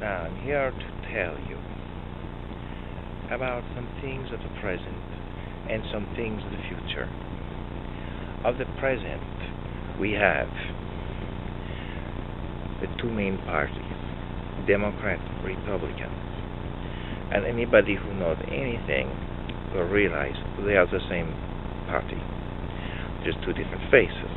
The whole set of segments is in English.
Now, I'm here to tell you about some things of the present and some things of the future. Of the present, we have the two main parties, Democrat, Republican. And anybody who knows anything will realize they are the same party, just two different faces.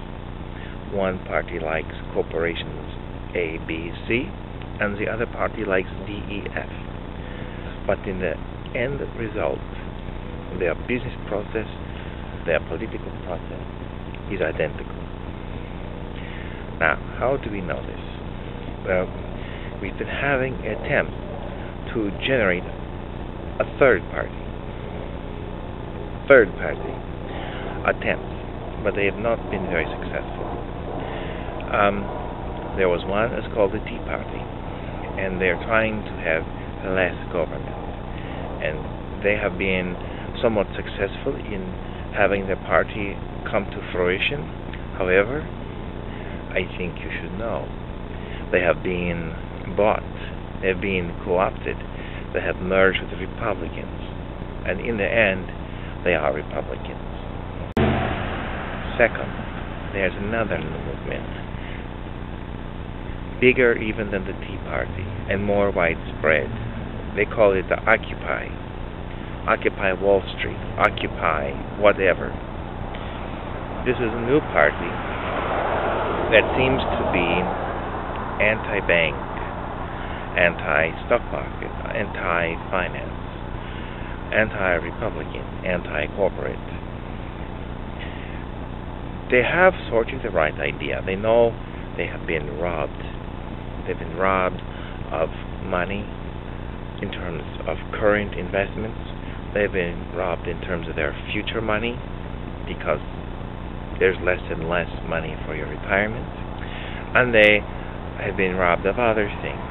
One party likes corporations A, B, C, and the other party likes D, E, F. But in the end result, their business process, their political process is identical. Now, how do we know this? Well, we've been having attempts to generate a third party attempts, but they have not been very successful. There was one that's called the Tea Party, and they're trying to have less government, and they have been somewhat successful in having their party come to fruition. However, I think you should know they have been bought, they have been co-opted, they have merged with the Republicans, and in the end they are Republicans. Second, there's another movement, bigger even than the Tea Party and more widespread. They call it the Occupy Wall Street, Occupy whatever. This is a new party that seems to be anti-bank, anti-stock market, anti-finance, anti-Republican, anti-corporate. They have sort of the right idea. They know they have been robbed. They've been robbed of money in terms of current investments. They've been robbed in terms of their future money because there's less and less money for your retirement. And they have been robbed of other things,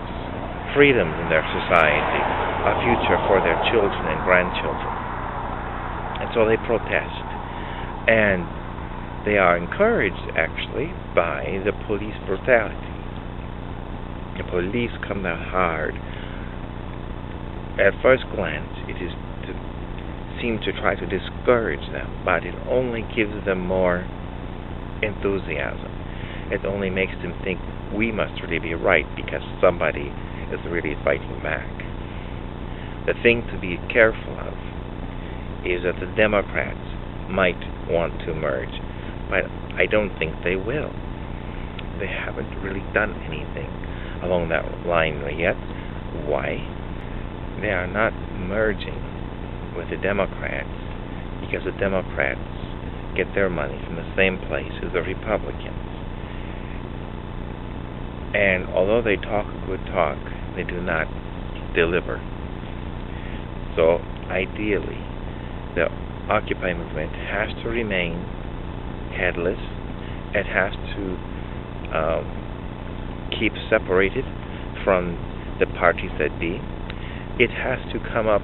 freedoms in their society, a future for their children and grandchildren. And so they protest. And they are encouraged, actually, by the police brutality. The police come down hard. At first glance, it is to seem to try to discourage them, but it only gives them more enthusiasm. It only makes them think we must really be right because somebody is really fighting back. The thing to be careful of is that the Democrats might want to merge, but I don't think they will. They haven't really done anything along that line yet. Why? They are not merging with the Democrats because the Democrats get their money from the same place as the Republicans. And although they talk a good talk, they do not deliver. So ideally, the Occupy movement has to remain headless. It has to keep separated from the parties that be. It has to come up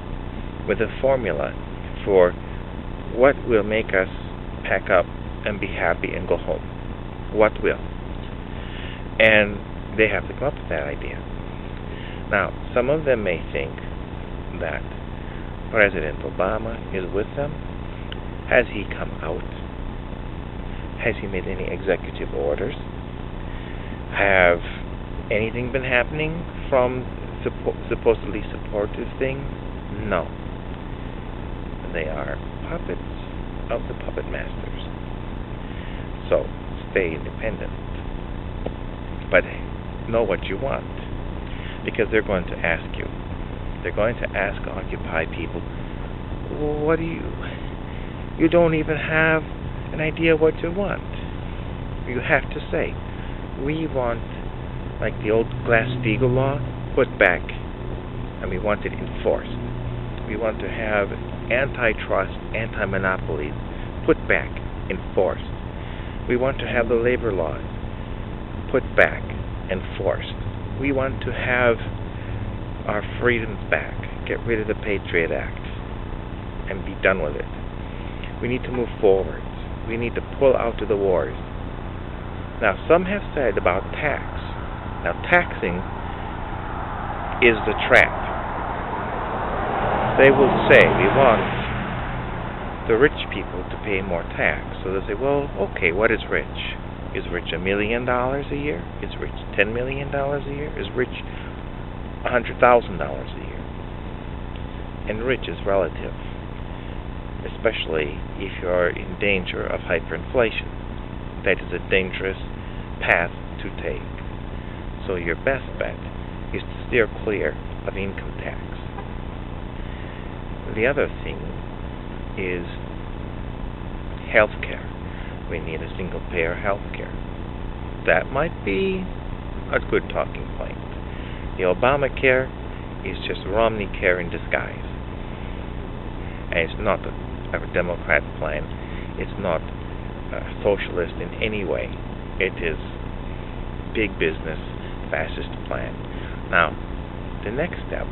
with a formula for what will make us pack up and be happy and go home. What will? And they have to come up with that idea. Now, some of them may think that President Obama is with them. Has he come out? Has he made any executive orders? Have anything been happening from supposedly supportive things? No. They are puppets of the puppet masters. So, stay independent. But know what you want, because they're going to ask you. They're going to ask Occupy people, what do you don't even have an idea what you want. You have to say, we want, like the old Glass-Steagall law, put back, and we want it enforced. We want to have antitrust, anti-monopolies put back, enforced. We want to have the labor laws put back, enforced. We want to have our freedoms back, get rid of the Patriot Act, and be done with it. We need to move forward. We need to pull out of the wars. Now, some have said about tax. Now, taxing is the trap. They will say, we want the rich people to pay more tax. So they'll say, well, okay, what is rich? Is rich $1 million a year? Is rich $10 million a year? Is rich $100,000 a year? And rich is relative, especially if you are in danger of hyperinflation. That is a dangerous path to take. So your best bet is to steer clear of income tax. The other thing is healthcare. We need a single-payer healthcare. That might be a good talking point. The Obamacare is just Romney care in disguise. And it's not a Democrat plan. It's not socialist in any way. It is big business, fascist plan. Now, the next step,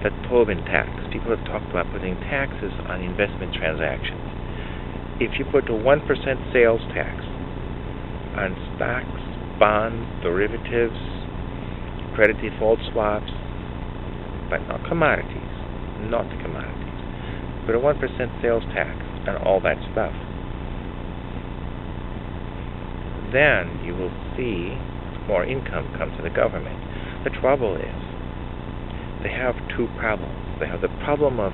that Tobin tax. People have talked about putting taxes on investment transactions. If you put a 1% sales tax on stocks, bonds, derivatives, credit default swaps, but not commodities, but a 1% sales tax on all that stuff, then you will see more income come to the government. The trouble is, they have two problems. They have the problem of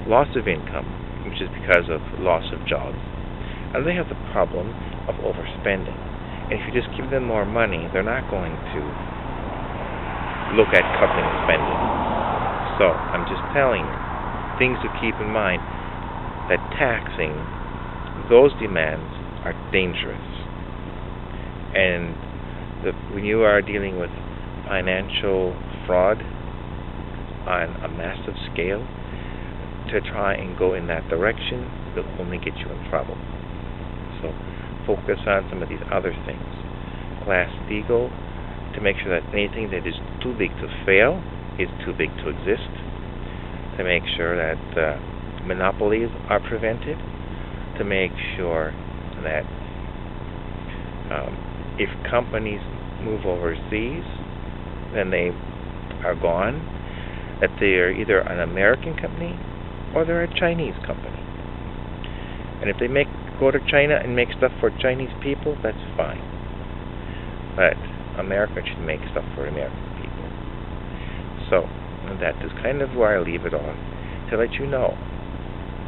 loss of income, which is because of loss of jobs, and they have the problem of overspending. And if you just give them more money, they're not going to look at cutting spending. So I'm just telling you, things to keep in mind, that taxing those demands are dangerous. And when you are dealing with financial fraud on a massive scale, to try and go in that direction will only get you in trouble. So focus on some of these other things. Glass-Steagall, to make sure that anything that is too big to fail is too big to exist, to make sure that monopolies are prevented, to make sure that if companies move overseas, then they are gone, that they are either an American company or they're a Chinese company. And if they go to China and make stuff for Chinese people, that's fine. But America should make stuff for American people. So that is kind of where I leave it on, to let you know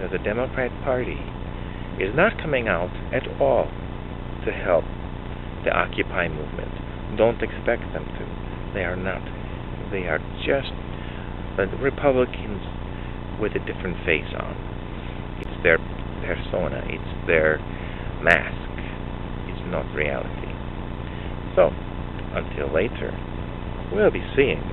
that the Democrat Party is not coming out at all to help the Occupy movement. Don't expect them to. They are not. They are just the Republicans with a different face on. It's their persona. It's their mask. It's not reality. So, until later, we'll be seeing